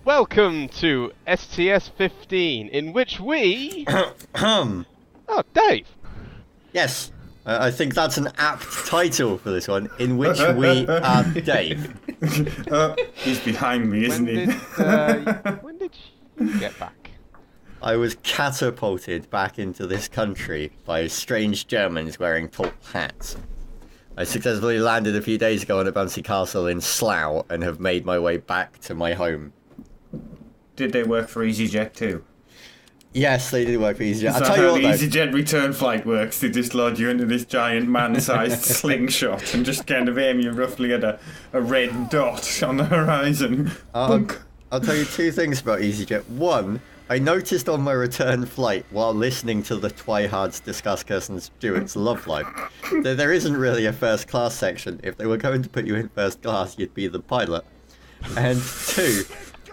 welcome to STS 15, in which we... Oh, Dave! yes, I think that's an apt title for this one, in which we are Dave. He's behind me, isn't he? When did you get back? I was catapulted back into this country by strange Germans wearing tall hats. I successfully landed a few days ago on a bouncy castle in Slough and have made my way back to my home. Did they work for EasyJet too? Yes, they did work for EasyJet. I'll tell you what, the EasyJet return flight works. They just load you into this giant man-sized slingshot and just kind of aim you roughly at a red dot on the horizon. I'll tell you two things about EasyJet. One, I noticed on my return flight while listening to the Twihards discuss Kirsten Stewart's love life that there isn't really a first class section. If they were going to put you in first class, you'd be the pilot. And two,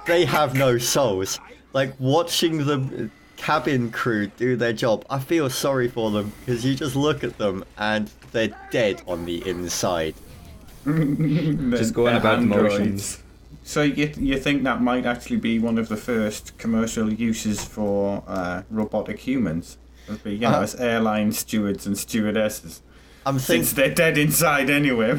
they have no souls. Like, watching the cabin crew do their job, I feel sorry for them, because you just look at them and they're dead on the inside. Just going about the motions. So you think that might actually be one of the first commercial uses for robotic humans? Would be, as airline stewards and stewardesses. Since they're dead inside anyway.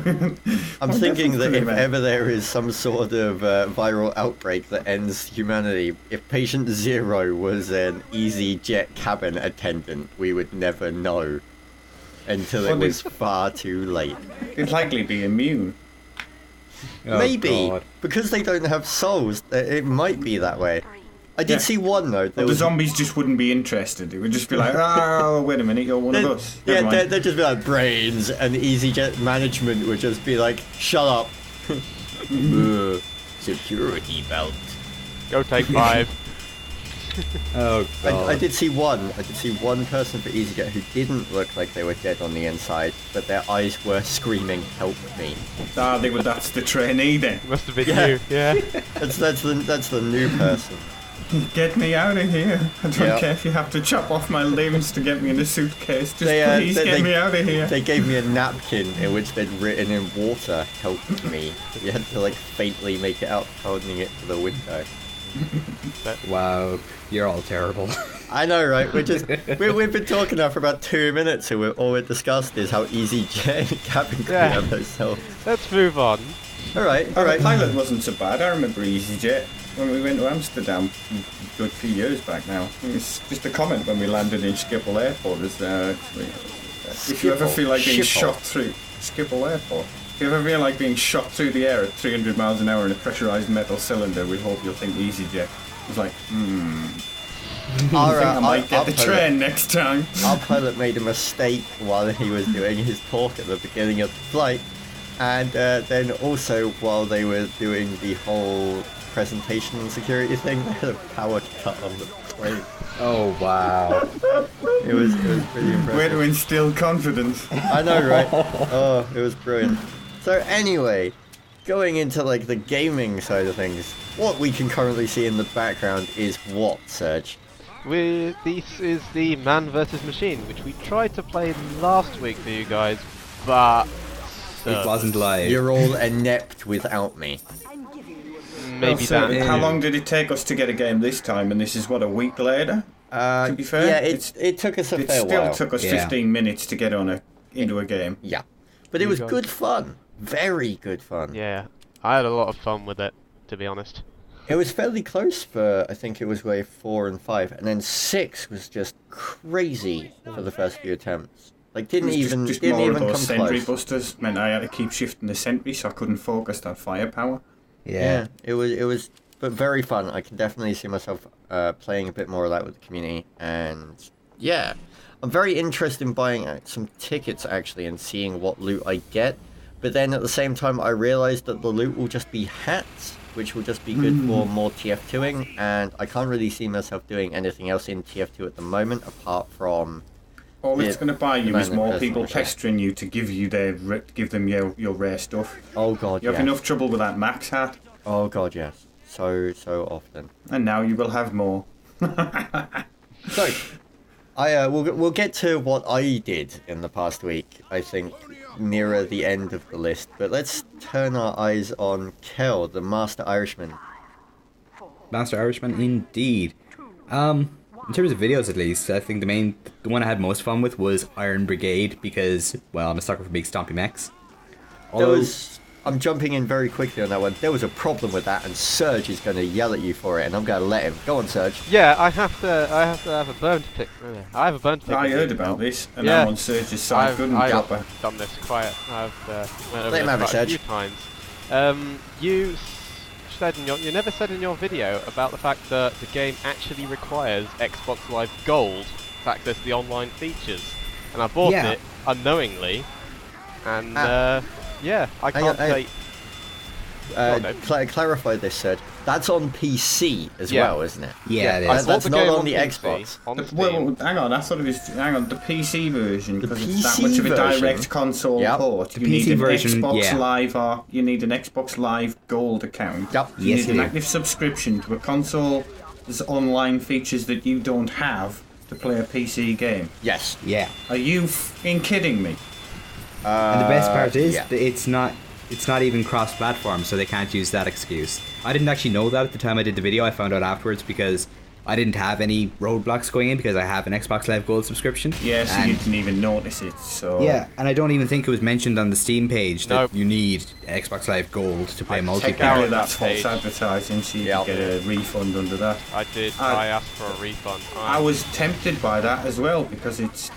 I'm thinking that if ever there is some sort of viral outbreak that ends humanity, if patient 0 was an EasyJet cabin attendant, we would never know until it was far too late. It'd likely be immune. Oh, Maybe, God. because they don't have souls, it might be that way. I did see one though. But the zombies just wouldn't be interested. It would just be like, oh, wait a minute, you're one of us. Yeah, they'd just be like brains, and EasyJet management would just be like, shut up. Security belt. Go take 5. Oh, God. I did see one person for EasyJet who didn't look like they were dead on the inside, but their eyes were screaming, "Help me!" That's the trainee then. Must have been you, yeah. That's the new person. Get me out of here. I don't care if you have to chop off my limbs to get me in a suitcase. Just please get me out of here. They gave me a napkin in which they'd written in water, "Help me." You had to like faintly make it out, holding it to the window. Wow, you're all terrible. I know, right? We've been talking now for about 2 minutes, and all we've discussed is how EasyJet cabin crew have themselves. Let's move on. All right. The pilot wasn't so bad. I remember EasyJet when we went to Amsterdam a good few years back now. It's just a comment when we landed in Schiphol Airport. If you ever feel like being shot through Schiphol Airport. If you ever feel like being shot through the air at 300 miles an hour in a pressurized metal cylinder, we hope you'll think EasyJet. It's like, I might get the train next time. Our pilot made a mistake while he was doing his talk at the beginning of the flight, and then also while they were doing the whole presentation and security thing, they had a power cut on the plane. Oh, wow. It was pretty impressive. Way to instill confidence. I know, right? Oh, it was brilliant. So anyway, going into like the gaming side of things, what we can currently see in the background is what, Serge? This is the Man vs. Machine, which we tried to play last week for you guys, but... It wasn't live. You're all inept without me. Maybe that. How long did it take us to get a game this time? And this is, what, a week later? To be fair? Yeah, it took us a fair while. It still took us 15 minutes to get into a game. Yeah. But it was good fun. Very good fun. Yeah, I had a lot of fun with it, to be honest. It was fairly close for, I think it was wave 4 and 5, and then 6 was just crazy for the first few attempts. Like, didn't even come sentry close. busters meant I had to keep shifting the sentry so I couldn't focus that firepower. Yeah, it was, but very fun. I can definitely see myself playing a bit more of that with the community, and yeah, I'm very interested in buying some tickets actually and seeing what loot I get. But then at the same time, I realised that the loot will just be hats, which will just be good for more TF2ing, and I can't really see myself doing anything else in TF2 at the moment apart from. All it's going to buy you is more people pestering you to give them your rare stuff. Oh god, you have enough trouble with that max hat. Oh god, yes. So often. And now you will have more. So, we'll get to what I did in the past week, I think, nearer the end of the list. But let's turn our eyes on Kel, the Master Irishman. Master Irishman, indeed. In terms of videos, at least, I think the one I had most fun with was Iron Brigade because, well, I'm a sucker for big stompy mechs. I'm jumping in very quickly on that one. There was a problem with that, and Serge is going to yell at you for it, and I'm going to let him. Go on, Serge. Yeah, I have to have a bone to pick. I have a bone to pick. I heard about this, and yeah. I'm on Serge's side. I've done this quite. I've went over this quite a few times. You said you never said in your video about the fact that the game actually requires Xbox Live Gold to access the online features, and I bought it unknowingly, and. Yeah, I can't say. Clarify this, Serge. That's on PC as well, isn't it? Yeah, it is. That's not on the Xbox. Well, hang on, I thought it was. Hang on, the PC version, because it's that PC much of a version. direct console port. The You PC need an version, Xbox Live, or you need an Xbox Live Gold account. Yep. You Yes, need you an do. active subscription to a console. There's online features that you don't have to play a PC game. Yes. Yeah. Are you f***ing kidding me? And the best part is yeah. that it's not even cross-platform, so they can't use that excuse. I didn't actually know that at the time I did the video. I found out afterwards because I didn't have any roadblocks going in because I have an Xbox Live Gold subscription. Yeah, so you didn't even notice it. So yeah, and I don't even think it was mentioned on the Steam page that Nope. you need Xbox Live Gold to play multiplayer. technically that's that page. false advertising, so you can get a refund under that. I did. I asked for a refund. I was tempted by that as well because it's,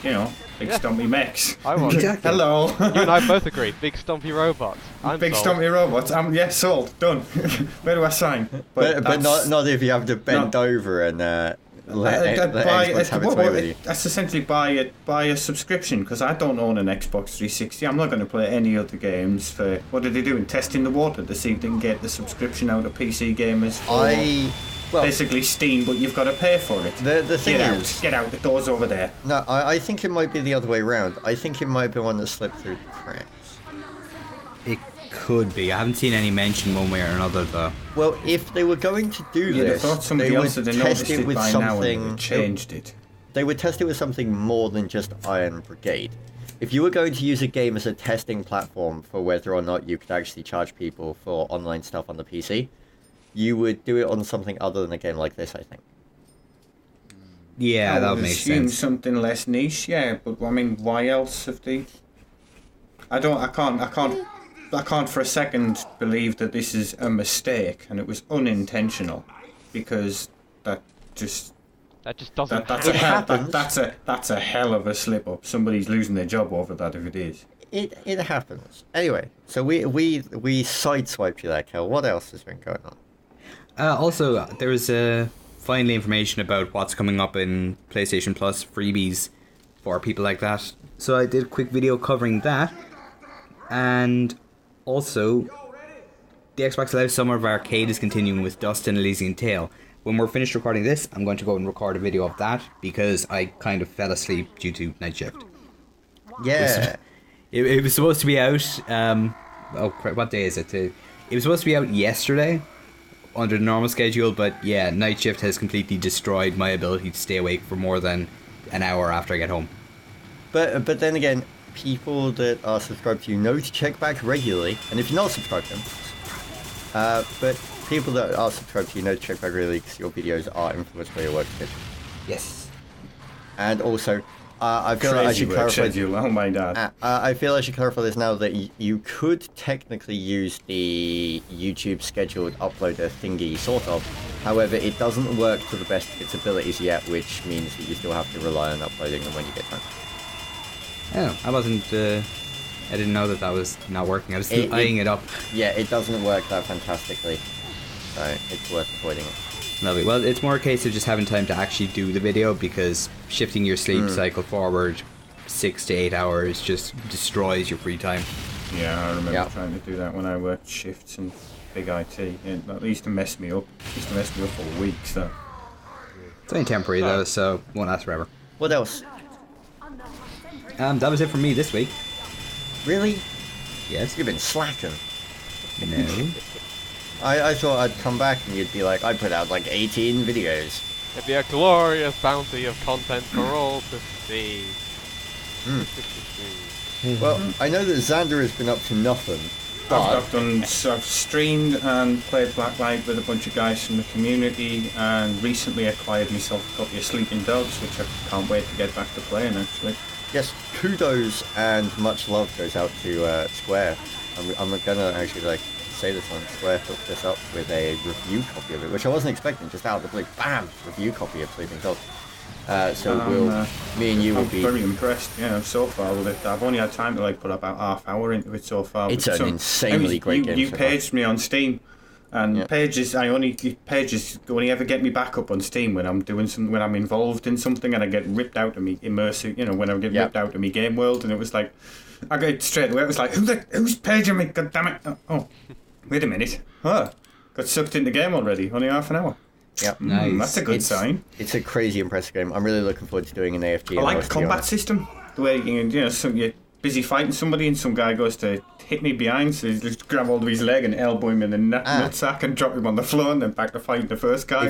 big stumpy mechs. I was. Exactly. Hello. You and I both agreed. Big stompy robots. I'm Big sold. stumpy robots. Yeah, sold. Done. Where do I sign? But that's- not if you have to bend over and let Xbox have its way with you. That's essentially buy a subscription because I don't own an Xbox 360. I'm not going to play any other games. For what are they doing? Testing the water to see if they can get the subscription out of PC gamers. For basically Steam, but you've got to pay for it. The thing Get out. The door's over there. No, I think it might be the other way around. I think it might be one that slipped through the cracks. It could be. I haven't seen any mention one way or another though. Well, if they were going to do You'd have this, thought somebody they would else had test noticed it it with by now and something. changed it. They would test it with something more than just Iron Brigade. If you were going to use a game as a testing platform for whether or not you could actually charge people for online stuff on the PC, you would do it on something other than a game like this, I think. Yeah, that would make sense. Something less niche, yeah. But I mean, why else have they? I can't for a second believe that this is a mistake and it was unintentional, because that just doesn't. That's a hell of a slip up. Somebody's losing their job over that if it is. It happens. Anyway, so we sideswiped you there, Kel. What else has been going on? Also, there was finally information about what's coming up in PlayStation Plus freebies for people like that. So I did a quick video covering that. And also, the Xbox Live Summer of Arcade is continuing with Dust and Elysian Tale. When we're finished recording this, I'm going to go and record a video of that because I kind of fell asleep due to night shift. Yeah. It was supposed to be out, what day is it? It was supposed to be out yesterday under the normal schedule, but yeah, night shift has completely destroyed my ability to stay awake for more than an hour after I get home. But then again, people that are subscribed to you know to check back regularly, and if you're not subscribed to them, but people that are subscribed to you know to check back regularly because your videos are influenced by your work schedule. Yes. And also, I feel like I should clarify. Oh my god. I feel I should clarify this now that you could technically use the YouTube scheduled uploader thingy, sort of. However, it doesn't work to the best of its abilities yet, which means that you still have to rely on uploading them when you get time. Oh, I didn't know that was not working. I was still eyeing it up. Yeah, it doesn't work that fantastically, so it's worth avoiding it. Lovely. Well, it's more a case of just having time to actually do the video because shifting your sleep cycle forward 6 to 8 hours just destroys your free time. Yeah, I remember trying to do that when I worked shifts and big IT. And that used to mess me up. For weeks. Though. It's only temporary though, so won't last forever. What else? That was it for me this week. Really? Yes. You've been slacking. No. I thought I'd come back and you'd be like, I put out like 18 videos. It'd be a glorious bounty of content for all to see. Well, I know that Xander has been up to nothing, I've streamed and played Blacklight with a bunch of guys from the community, and recently acquired myself a copy of Sleeping Dogs, which I can't wait to get back to playing, actually. Yes, kudos and much love goes out to Square. I'm gonna actually say this on Square, hooked this up with a review copy of it, which I wasn't expecting. Just out of the blue, bam, review copy of Sleeping Dogs. Me and you will be very impressed. Yeah, so far with it. I've only had time to put about half hour into it so far. It's an insanely great game. You paged me on Steam, and pages only ever get me back up on Steam when I'm doing something, when I'm involved in something, and I get ripped out of me immersive. When I get ripped out of me game world, and it was like, I got straight away. It was like, who's paging me? God damn it! Oh, wait a minute. Got sucked into the game already. Only half an hour. Yep. Nice. That's a good sign. It's a crazy impressive game. I'm really looking forward to doing an AFG. I like the combat system. The way you're busy fighting somebody and some guy goes to hit me behind, so you just grab hold of his leg and elbow him in the nutsack and drop him on the floor, and then back to fighting the first guy.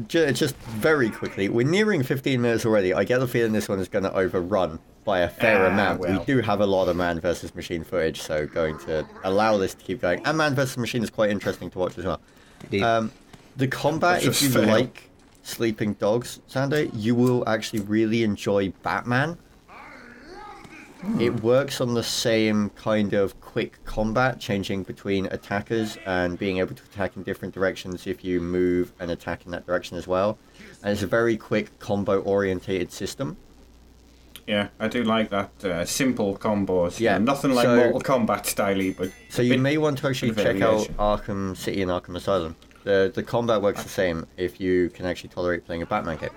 Just very quickly, we're nearing 15 minutes already. I get the feeling this one is going to overrun by a fair amount. Well. We do have a lot of man versus machine footage, so going to allow this to keep going. And man versus machine is quite interesting to watch as well. The combat, if you like Sleeping Dogs, Sander, you will actually really enjoy Batman. It works on the same kind of quick combat, changing between attackers and being able to attack in different directions if you move and attack in that direction as well. And it's a very quick combo-orientated system. Yeah, I do like that. Simple combos. Yeah, nothing like Mortal Kombat style-y, but... So you may want to actually check out Arkham City and Arkham Asylum. The combat works the same if you can actually tolerate playing a Batman game.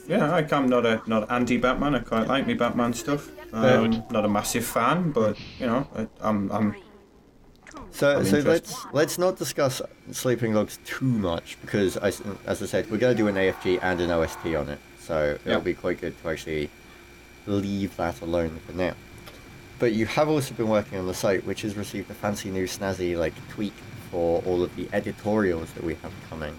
Yeah, I'm not anti-Batman. I quite like me Batman stuff. Not a massive fan, but I'm. So let's not discuss Sleeping Dogs too much, because as I said, we're going to do an AFG and an OST on it, so it'll be quite good to actually leave that alone for now. But you have also been working on the site, which has received a fancy new snazzy tweak for all of the editorials that we have coming.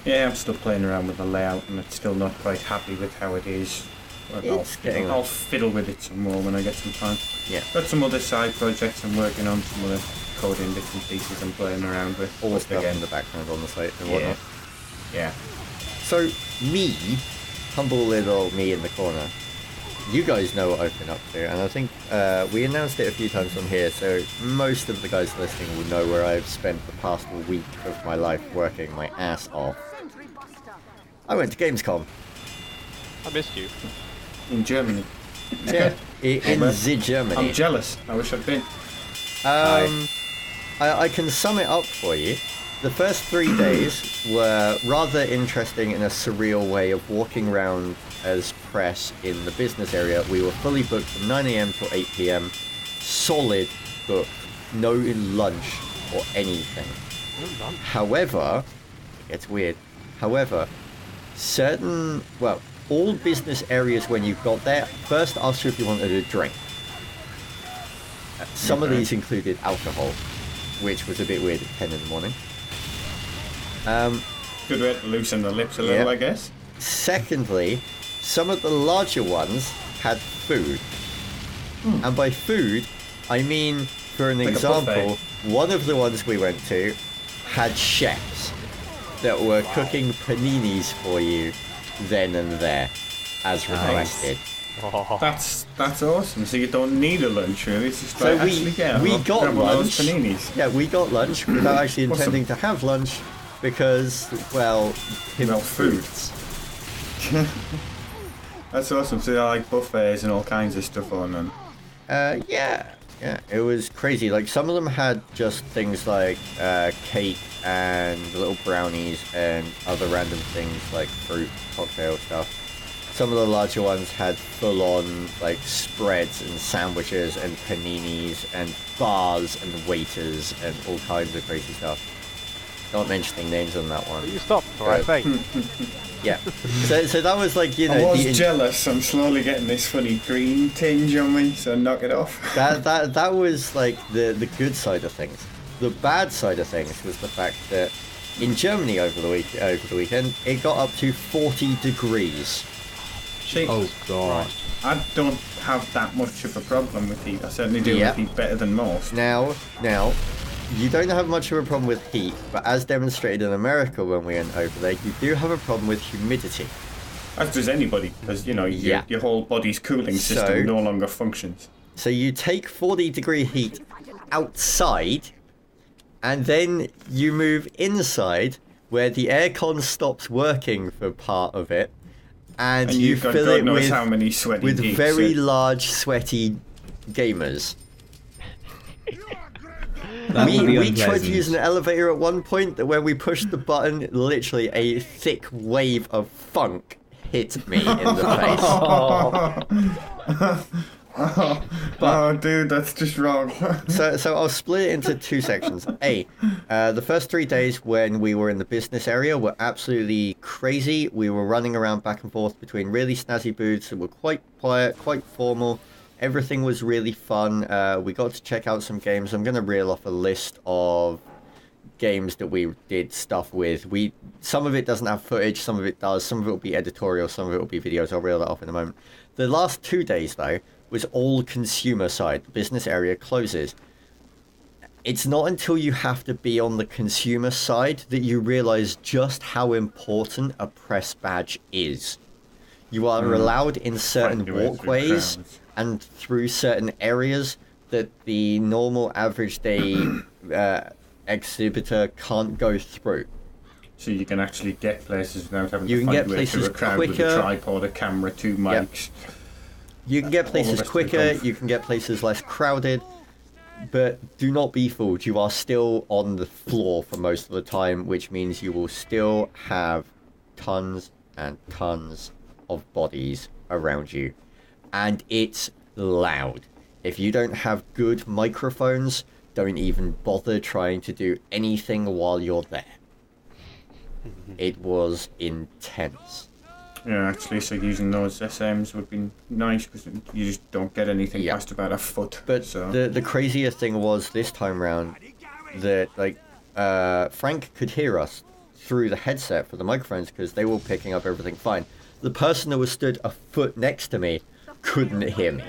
Yeah, I'm still playing around with the layout, and it's still not quite happy with how it is. I'll fiddle with it some more when I get some time. Yeah. Got some other side projects I'm working on, some other coding bits and pieces I'm playing around with. All the stuff in the background on the site and whatnot. Yeah. So, me, humble little me in the corner, you guys know what I've been up to, and I think we announced it a few times on here, so most of the guys listening will know where I've spent the past week of my life working my ass off. I went to Gamescom. I missed you. In Germany. Yeah, in Germany. I'm jealous. I wish I'd been. I can sum it up for you. The first 3 days were rather interesting in a surreal way of walking around as press in the business area. We were fully booked from 9 AM till 8 PM. Solid booked. No lunch or anything. No lunch. However, it gets weird. However, all business areas when you got there, first asked you if you wanted a drink. Some of these included alcohol, which was a bit weird at 10 in the morning. Good way to loosen the lips a little, I guess. Secondly, some of the larger ones had food. And by food, I mean, for an example, one of the ones we went to had chefs that were cooking paninis for you then and there, as requested. Oh. That's awesome. So you don't need a lunch, really. It's just So we got lunch. Paninis. Yeah, we got lunch without actually intending to have lunch because, food. That's awesome. So there are buffets and all kinds of stuff on them. Yeah, it was crazy. Some of them had just things like cake and little brownies and other random things like fruit, cocktail stuff. Some of the larger ones had full-on spreads and sandwiches and paninis and bars and waiters and all kinds of crazy stuff. Not mentioning names on that one. You stopped before I say. Yeah. So that was I was jealous. I'm slowly getting this funny green tinge on me, so knock it off. That was the good side of things. The bad side of things was the fact that in Germany over the weekend it got up to 40 degrees. Oh god. I don't have that much of a problem with heat. I certainly deal with heat better than most. Now, you don't have much of a problem with heat, but as demonstrated in America when we went over there, you do have a problem with humidity. As does anybody, because, you know, your whole body's cooling system no longer functions. So you take 40-degree heat outside, and then you move inside, where the aircon stops working for part of it, and you fill it with very large, sweaty gamers. We tried to use an elevator at one point, that when we pushed the button, literally a thick wave of funk hit me in the face. Oh, dude, that's just wrong. so I'll split it into two sections. The first 3 days when we were in the business area were absolutely crazy. We were running around back and forth between really snazzy booths that were quite quiet, quite formal. Everything was really fun. We got to check out some games. I'm going to reel off a list of games that we did stuff with. Some of it doesn't have footage, some of it does. Some of it will be editorial, some of it will be videos. I'll reel that off in a moment. The last 2 days, though, was all consumer side. The business area closes. It's not until you have to be on the consumer side that you realize just how important a press badge is. You are allowed in certain walkways and through certain areas that the normal average day exhibitor can't go through. So you can actually get places without having to find way through a crowd with a tripod, a camera, 2 mics. You can get places quicker, you can get places less crowded, but do not be fooled. You are still on the floor for most of the time, which means you will still have tons and tons of bodies around you. And it's loud. If you don't have good microphones, don't even bother trying to do anything while you're there. It was intense. Yeah, actually, so using those SMs would be nice, because you just don't get anything past about a foot. But the craziest thing was this time round that, like, Frank could hear us through the headset for the microphones because they were picking up everything fine. The person that was stood a foot next to me couldn't hear me.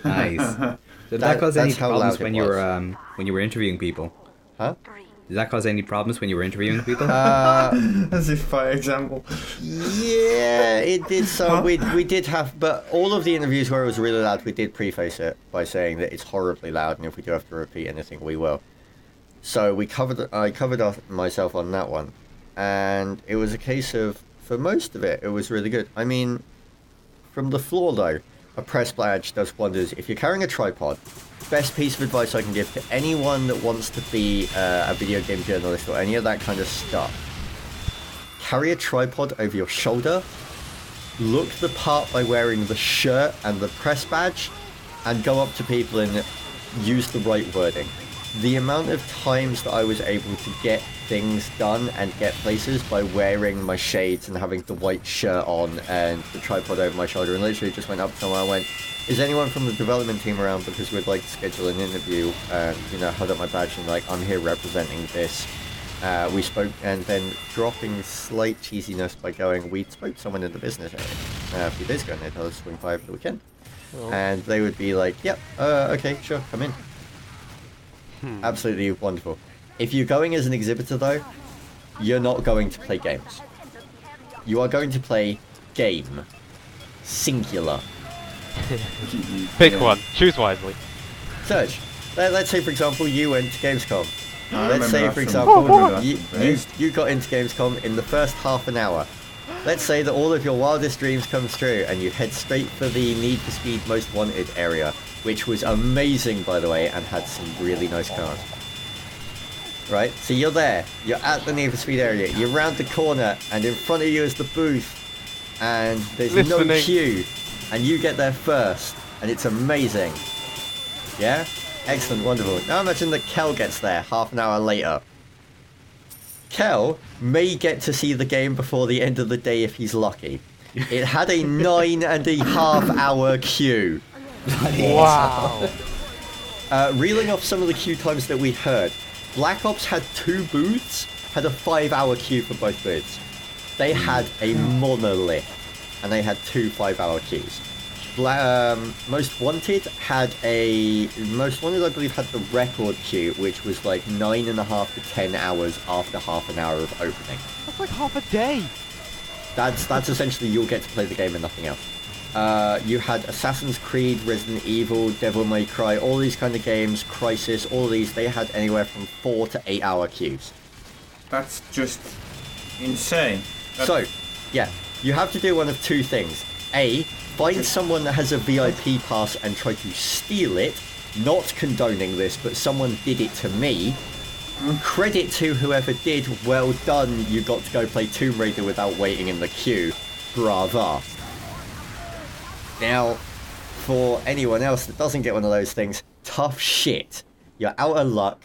Nice. Did that cause any problems when you were interviewing people? Huh? Did that cause any problems when you were interviewing people? As if by example. Yeah, it did. So we did have, but all of the interviews where it was really loud, we did preface it by saying that it's horribly loud, and if we do have to repeat anything, we will. So I covered myself on that one, and it was a case of, for most of it, it was really good. I mean, from the floor though, a press badge does wonders. If you're carrying a tripod, best piece of advice I can give to anyone that wants to be a video game journalist or any of that kind of stuff: carry a tripod over your shoulder, look the part by wearing the shirt and the press badge, and go up to people and use the right wording. The amount of times that I was able to get things done and get places by wearing my shades and having the white shirt on and the tripod over my shoulder, and literally just went up to someone and went, "Is anyone from the development team around, because we'd like to schedule an interview?" And, held up my badge and like, "I'm here representing this." We spoke, and then dropping slight cheesiness by going, "We spoke to someone in the business area a few days ago, and they told us to swing by over the weekend." Oh. And they would be like, "Yep, okay, sure, come in." Absolutely wonderful. If you're going as an exhibitor though, you're not going to play games. You are going to play game. Singular. Pick one. Choose wisely. Serge, let's say for example you went to Gamescom. Let's say for example you got into Gamescom in the first half an hour. Let's say that all of your wildest dreams come true and you head straight for the Need for Speed Most Wanted area, which was amazing by the way and had some really nice cars. Right, so you're there, you're at the Need for Speed area, you're round the corner and in front of you is the booth and there's no queue and you get there first and it's amazing. Yeah? Excellent, wonderful. Now imagine that Kel gets there half an hour later. Kel may get to see the game before the end of the day if he's lucky. It had a 9.5 hour queue. Wow. Reeling off some of the queue times that we heard. Black Ops had 2 booths, had a 5-hour queue for both booths. They had a monolith, and they had 2 5-hour queues. Most Wanted had Most Wanted, I believe, had the record queue, which was like 9.5 to 10 hours after half an hour of opening. That's like half a day. That's essentially you'll get to play the game and nothing else. You had Assassin's Creed, Resident Evil, Devil May Cry, all these kind of games, Crysis, all these, they had anywhere from 4 to 8 hour queues. That's just insane. So, yeah, you have to do one of two things. A, find someone that has a VIP pass and try to steal it. Not condoning this, but someone did it to me. Credit to whoever did. Well done, you got to go play Tomb Raider without waiting in the queue. Brava. Now, for anyone else that doesn't get one of those things, tough shit. You're out of luck.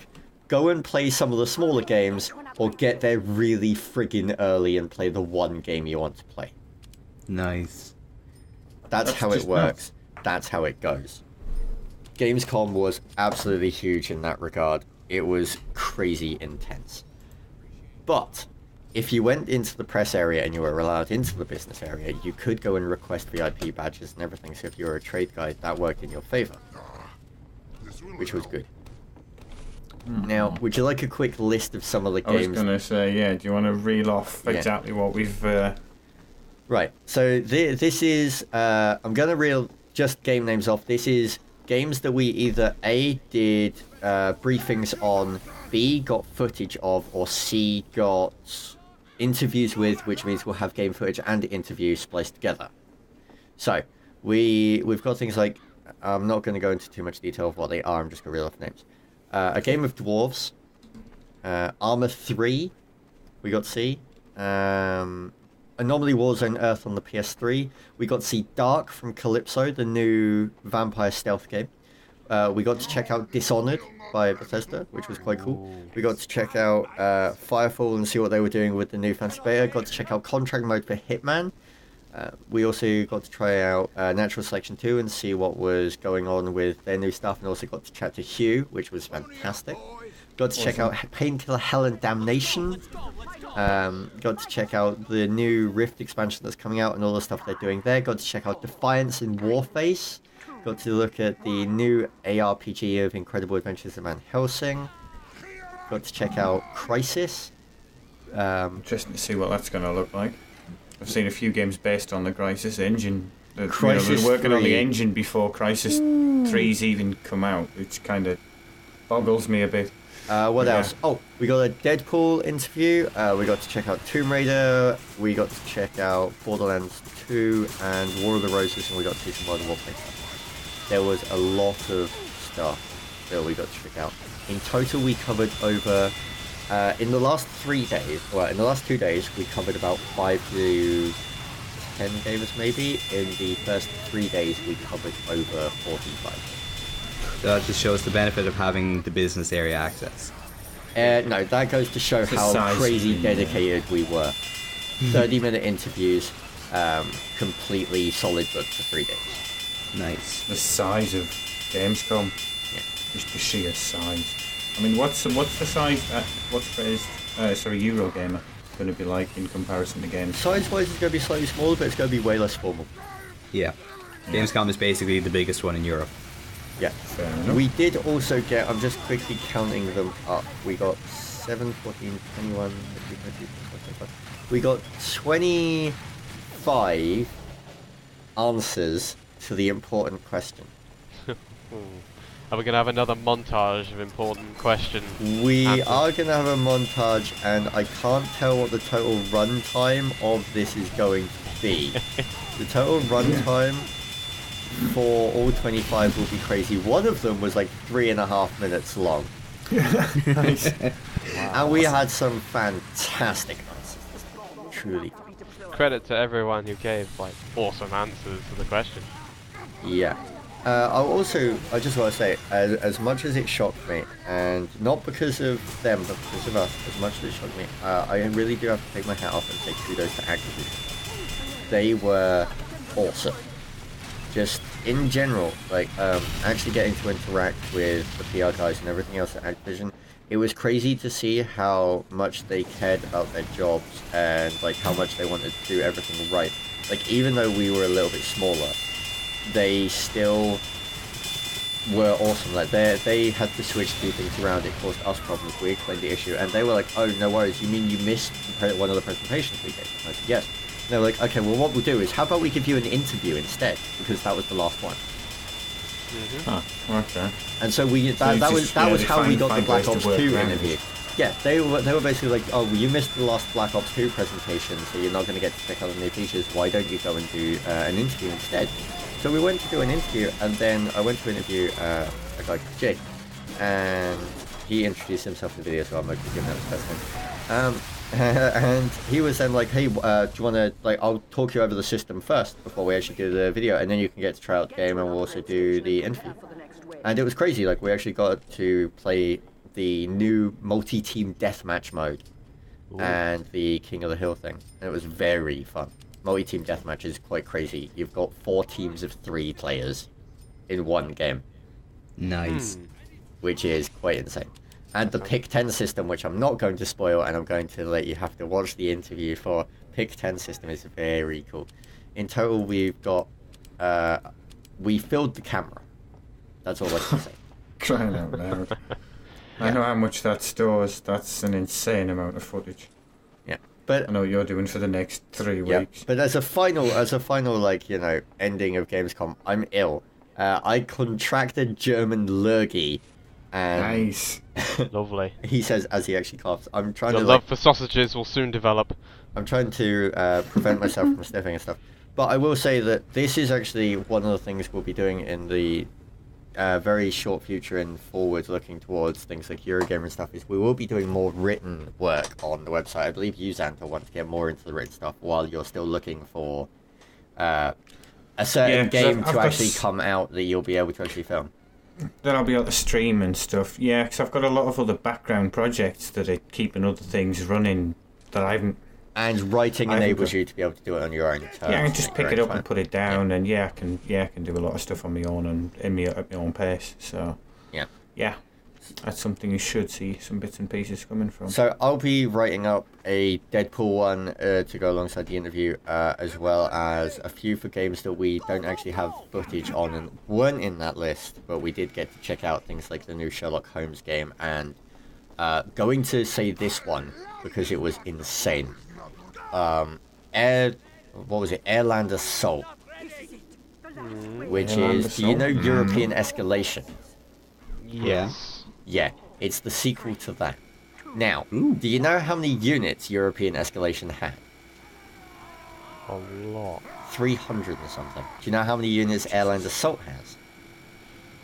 Go and play some of the smaller games, or get there really friggin' early and play the one game you want to play. Nice. That's how it works. That's how it goes. Gamescom was absolutely huge in that regard. It was crazy intense. But if you went into the press area and you were allowed into the business area, you could go and request VIP badges and everything. So if you were a trade guy, that worked in your favor, which was good. Now, would you like a quick list of some of the games? I was going to say, yeah, do you want to reel off exactly what we've... Right, so this is... I'm going to reel just game names off. This is games that we either A, did briefings on, B, got footage of, or C, got interviews with, which means we'll have game footage and interviews spliced together. So, we've got things like... I'm not going to go into too much detail of what they are, I'm just going to reel off names. A game of dwarves, Armor 3, we got to see, Anomaly Warzone Earth on the PS3, we got to see Dark from Calypso, the new vampire stealth game, we got to check out Dishonored by Bethesda, which was quite cool, we got to check out Firefall and see what they were doing with the new fancy beta, got to check out Contract Mode for Hitman, we also got to try out Natural Selection 2 and see what was going on with their new stuff, and also got to chat to Hugh, which was fantastic. Got to check out Painkiller Hell and Damnation. Got to check out the new Rift expansion that's coming out and all the stuff they're doing there. Got to check out Defiance and Warface. Got to look at the new ARPG of Incredible Adventures of Van Helsing. Got to check out Crysis. Interesting to see what that's going to look like. I've seen a few games based on the Crysis engine. They're working on the engine before Crysis 3's even come out, which kind of boggles me a bit. What else? Oh, we got a Deadpool interview. We got to check out Tomb Raider. We got to check out Borderlands 2 and War of the Roses, and we got to see some Modern Warfare stuff. There was a lot of stuff that we got to check out. In total, we covered over... in the last 3 days, well, in the last 2 days, we covered about 5 to 10 games maybe. In the first 3 days, we covered over 45. That just shows the benefit of having the business area access. No, that goes to show how crazy dedicated we were. 30-minute interviews, completely solid book for 3 days. Nice. The size of Gamescom. Yeah. Just the sheer size. I mean, what's the size? Eurogamer going to be like in comparison to games? Size-wise, it's going to be slightly smaller, but it's going to be way less formal. Yeah. Gamescom is basically the biggest one in Europe. Yeah. We did also get, I'm just quickly counting them up, we got 7, 14, 21, 15, 20, 25. We got 25 answers to the important question. Are we going to have another montage of important questions? We are going to have a montage, and I can't tell what the total runtime of this is going to be. The total runtime for all 25 will be crazy. One of them was like 3.5 minutes long. Nice. And we had some fantastic answers. Truly. Credit to everyone who gave like awesome answers to the question. Yeah. I just want to say, as much as it shocked me, and not because of them, but because of us, as much as it shocked me, I really do have to take my hat off and say kudos to Activision. They were awesome. Just in general, like, actually getting to interact with the PR guys and everything else at Activision, it was crazy to see how much they cared about their jobs and, like, how much they wanted to do everything right. Like, even though we were a little bit smaller, they still were awesome. Like they had to switch 2 things around. It caused us problems. We explained the issue, and they were like, "Oh, no worries. You mean you missed one of the presentations we gave?" I said, "Yes." And they were like, "Okay, well, what we'll do is, how about we give you an interview instead, because that was the last one." Oh, okay. And so that was how we got the Black Ops 2 interview. Yeah, they were basically like, "Oh, well, you missed the last Black Ops 2 presentation, so you're not going to get to check out the new features. Why don't you go and do an interview instead?" So we went to do an interview, and then I went to interview a guy called Jake, and he introduced himself in the video, so I'm not going to give him his first name. And he was then like, "Hey, do you want to, like, I'll talk you over the system first before we actually do the video, and then you can get to try out the game, and we'll also do the interview." And it was crazy. Like, we actually got to play the new multi-team deathmatch mode. Ooh. And the King of the Hill thing, and it was very fun. Multi-team deathmatch is quite crazy. You've got 4 teams of 3 players in one game. Nice. Which is quite insane. And the pick 10 system, which I'm not going to spoil, and I'm going to let you have to watch the interview for, pick 10 system is very cool. In total, we've got, we filled the camera. That's all I can say. Crying out loud. I know how much that stores. That's an insane amount of footage. Yeah, but I know what you're doing for the next 3 weeks. But as a final, like, you know, ending of Gamescom, I'm ill. I contracted German lurgy, and nice, lovely. He says as he actually coughs. I'm trying Your to. love for sausages will soon develop. I'm trying to prevent myself from sniffing and stuff. But I will say that this is actually one of the things we'll be doing in the very short future and forward looking towards things like Eurogamer and stuff, is we will be doing more written work on the website. I believe you, Xanta, want to get more into the written stuff while you're still looking for a certain game to actually come out that you'll be able to actually film. Then I'll be able to stream and stuff. Yeah, because I've got a lot of other background projects that are keeping other things running that I haven't. And writing enables you to be able to do it on your own terms. Yeah, I can just pick it up and put it down, and I can do a lot of stuff on my own and at my own pace. So yeah, that's something you should see some bits and pieces coming from. So I'll be writing up a Deadpool one to go alongside the interview, as well as a few for games that we don't actually have footage on and weren't in that list, but we did get to check out things like the new Sherlock Holmes game, and going to say this one because it was insane. Airland Assault, which is, do you know European Escalation? Yes. Yeah, it's the sequel to that. Now, do you know how many units European Escalation had? A lot. 300 or something. Do you know how many units Airland Assault has?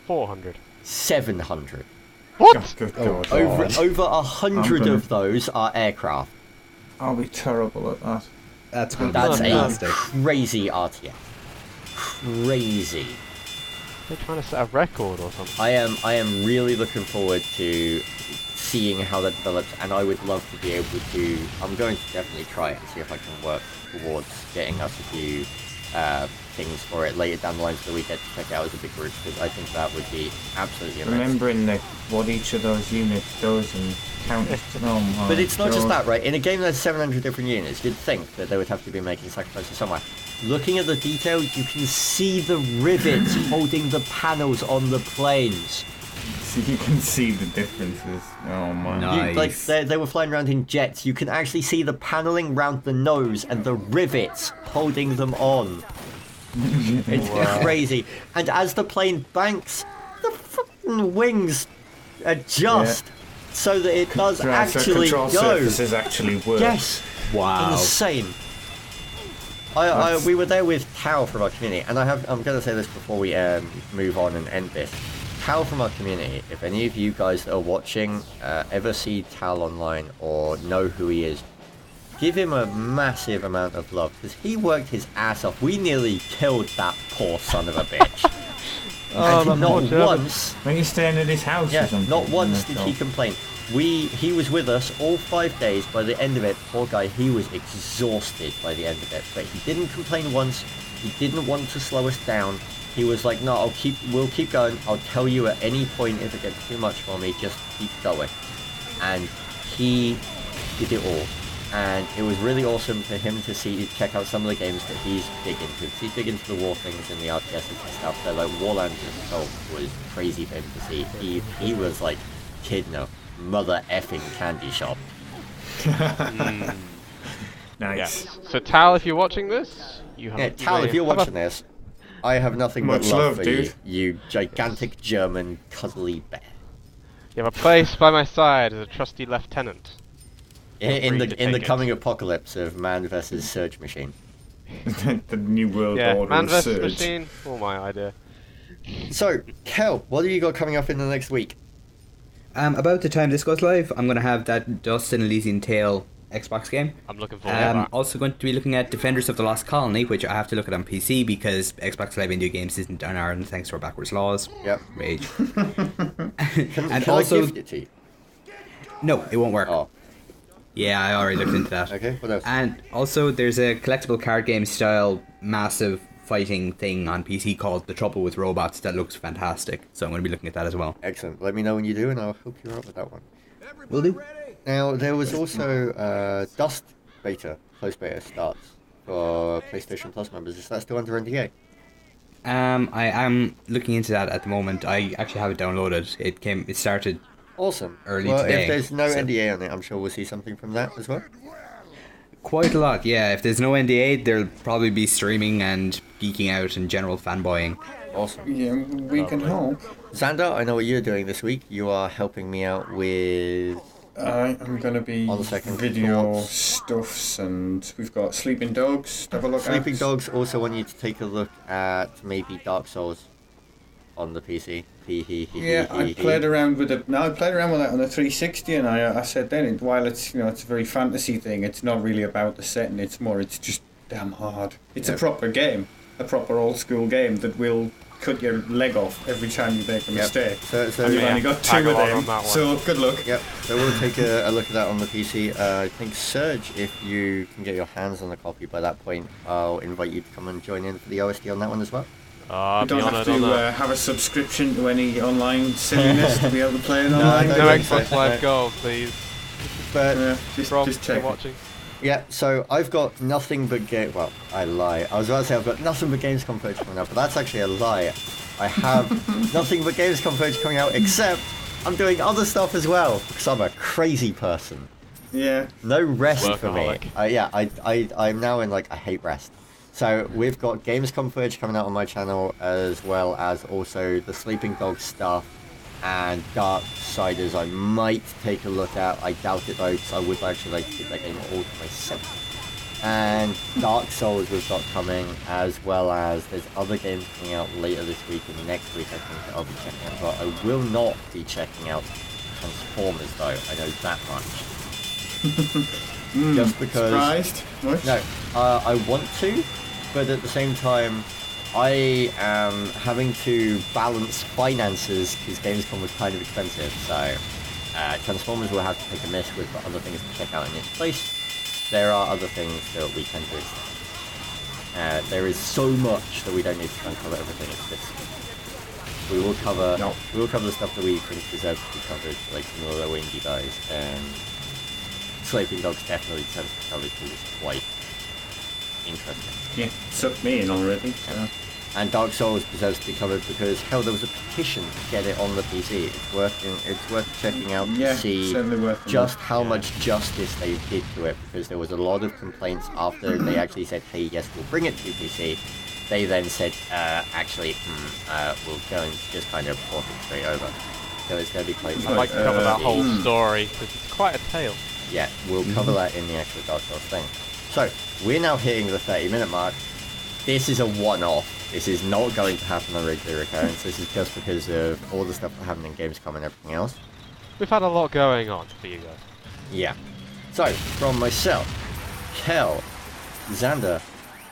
400. 700. What? Good God. Over 100 of those are aircraft. I'll be terrible at that. That's a crazy RTX. Crazy. They're trying to set a record or something. I am really looking forward to seeing how that develops, and I would love to be able to. I'm going to definitely try it and see if I can work towards getting us a few things for it later down the line so that we get to check out as a big group, because I think that would be absolutely amazing. Remembering what each of those units does and counting. But it's not just that, right? In a game that's 700 different units, you'd think that they would have to be making sacrifices somewhere. Looking at the detail, you can see the rivets holding the panels on the planes. So you can see the differences. Oh my! Nice. They were flying around in jets. You can actually see the paneling round the nose and the rivets holding them on. It's crazy. And as the plane banks, the fucking wings adjust so that it does actually go. Surfaces actually work. Yes. Wow. Insane. We were there with Tao from our community, and I'm going to say this before we move on and end this. Tao from our community, if any of you guys that are watching ever see Tao online or know who he is, give him a massive amount of love, because he worked his ass off. We nearly killed that poor son of a bitch. And not once... When you're staying at his house or something. Not once did he complain. He was with us all 5 days. By the end of it, poor guy, he was exhausted by the end of it. But he didn't complain once. He didn't want to slow us down. He was like, no, we'll keep going. I'll tell you at any point if it gets too much for me, just keep going. And he did it all. and it was really awesome for him to check out some of the games that he's big into. He's big into the war things and the RTSs and stuff, so like Warlands itself was crazy for him to see. He was like, kid no, mother effing candy shop. Nice. Yes. So Tal, if you're watching this, you have... Yeah, Tal, if you're watching this, I have nothing but Much love love, for dude. you gigantic German cuddly bear. You have a place by my side as a trusty lieutenant. In Free to the take it. coming apocalypse of man versus Surge Machine. The new world Yeah, order man of vs Surge. machine, all my idea. So, Kel, what have you got coming up in the next week? About the time this goes live, I'm going to have that Dust and Elysian Tale Xbox game. I'm looking forward to that. Also going to be looking at Defenders of the Lost Colony, which I have to look at on PC because Xbox Live Indie Games isn't on Ireland thanks to our backwards laws. Yep. Rage. Can And I also, gift it to you? no, it won't work. Oh, Yeah, I already looked into that. okay, what else? And also, there's a collectible card game style massive fighting thing on PC called The Trouble with Robots that looks fantastic. So I'm going to be looking at that as well. Excellent. Let me know when you do, and I'll hook you up with that one. Will do. Now, there was also Dust beta, close beta starts for PlayStation Plus members. Is that still under NDA? I am looking into that at the moment. I actually have it downloaded. It started Awesome. early well, today. if there's no so- NDA on it, I'm sure we'll see something from that as well. Quite a lot, yeah. If there's no NDA, there'll probably be streaming and geeking out and general fanboying. Awesome. Yeah, we can hope. Xander, I know what you're doing this week. You are helping me out with... I am going to be On second video thoughts. stuffs, and we've got Sleeping Dogs to have a look Sleeping at. Dogs. Also want you to take a look at maybe Dark Souls on the PC. Yeah, I played around with it. No, I played around with that on the 360, and I said then, while it's it's a very fantasy thing, it's not really about the setting. It's just damn hard. It's a proper game, a proper old school game that will cut your leg off every time you make a mistake. So And you've Yeah, only got tag 2 of along them. on that one. So good luck. Yep, so we'll take a look at that on the PC. I think Surge, if you can get your hands on a copy by that point, I'll invite you to come and join in for the OST on that one as well. I'll You be don't have honoured on to that. have a subscription to any online silliness to be able to play it No, online. no, No don't Xbox say Live that. Gold, please. But Yeah, just Rob, just you're check. watching. yeah, so I've got nothing but well, I lie. I was about to say I've got nothing but Gamescom footage coming out, but that's actually a lie. I have nothing but Gamescom footage coming out, except I'm doing other stuff as well because I'm a crazy person. Yeah. No rest for me. Workaholic. I'm now in like I hate rest. So we've got Gamescom footage coming out on my channel, as well as also the Sleeping Dogs stuff and Darksiders. I might take a look at. I doubt it though, because I would actually like to get that game all to myself. And Dark Souls we've got coming, as well as there's other games coming out later this week and next week I think that I'll be checking out. But I will not be checking out Transformers though, I know that much. Just because... Surprised? What? No, I want to, but at the same time, I am having to balance finances because Gamescom was kind of expensive, so Transformers will have to take a miss with other things to check out in its place. There are other things that we can do. There is so much that we don't need to try and cover everything. It's just we will cover the stuff that we think deserves to be covered, like some of the indie guys, and Sleeping Dogs definitely deserves to be covered because it's quite interesting. Yeah, sucked me in already. So. And Dark Souls deserves to be covered because hell, there was a petition to get it on the PC. It's worth checking out to Yeah, see certainly worth it. just how much justice they did to it, because there was a lot of complaints after they actually said, hey, yes, we'll bring it to PC. They then said, we'll go and just kind of port it straight over. So it's going to be quite... I'd like to cover that whole story, because it's quite a tale. Yeah, we'll cover that in the actual Dark Souls thing. So, we're now hitting the 30-minute mark. This is a one-off. This is not going to happen on regular recurrence. This is just because of all the stuff that happened in Gamescom and everything else. We've had a lot going on for you guys. Yeah. So, from myself, Kel, Xander,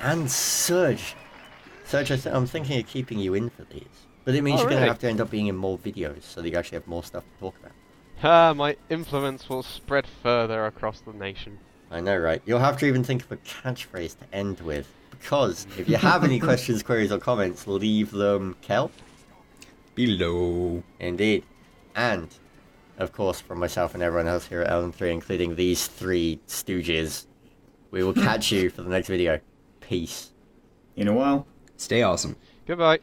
and Surge. Surge, I'm thinking of keeping you in for these. But it means you're going to have to end up being in more videos, so that you actually have more stuff to talk about. My influence will spread further across the nation. I know, right? You'll have to even think of a catchphrase to end with. Because if you have any questions, queries, or comments, leave them, Kel. Below. Indeed. And of course, from myself and everyone else here at LM3, including these 3 stooges, we will catch you for the next video. Peace. In a while. Stay awesome. Goodbye.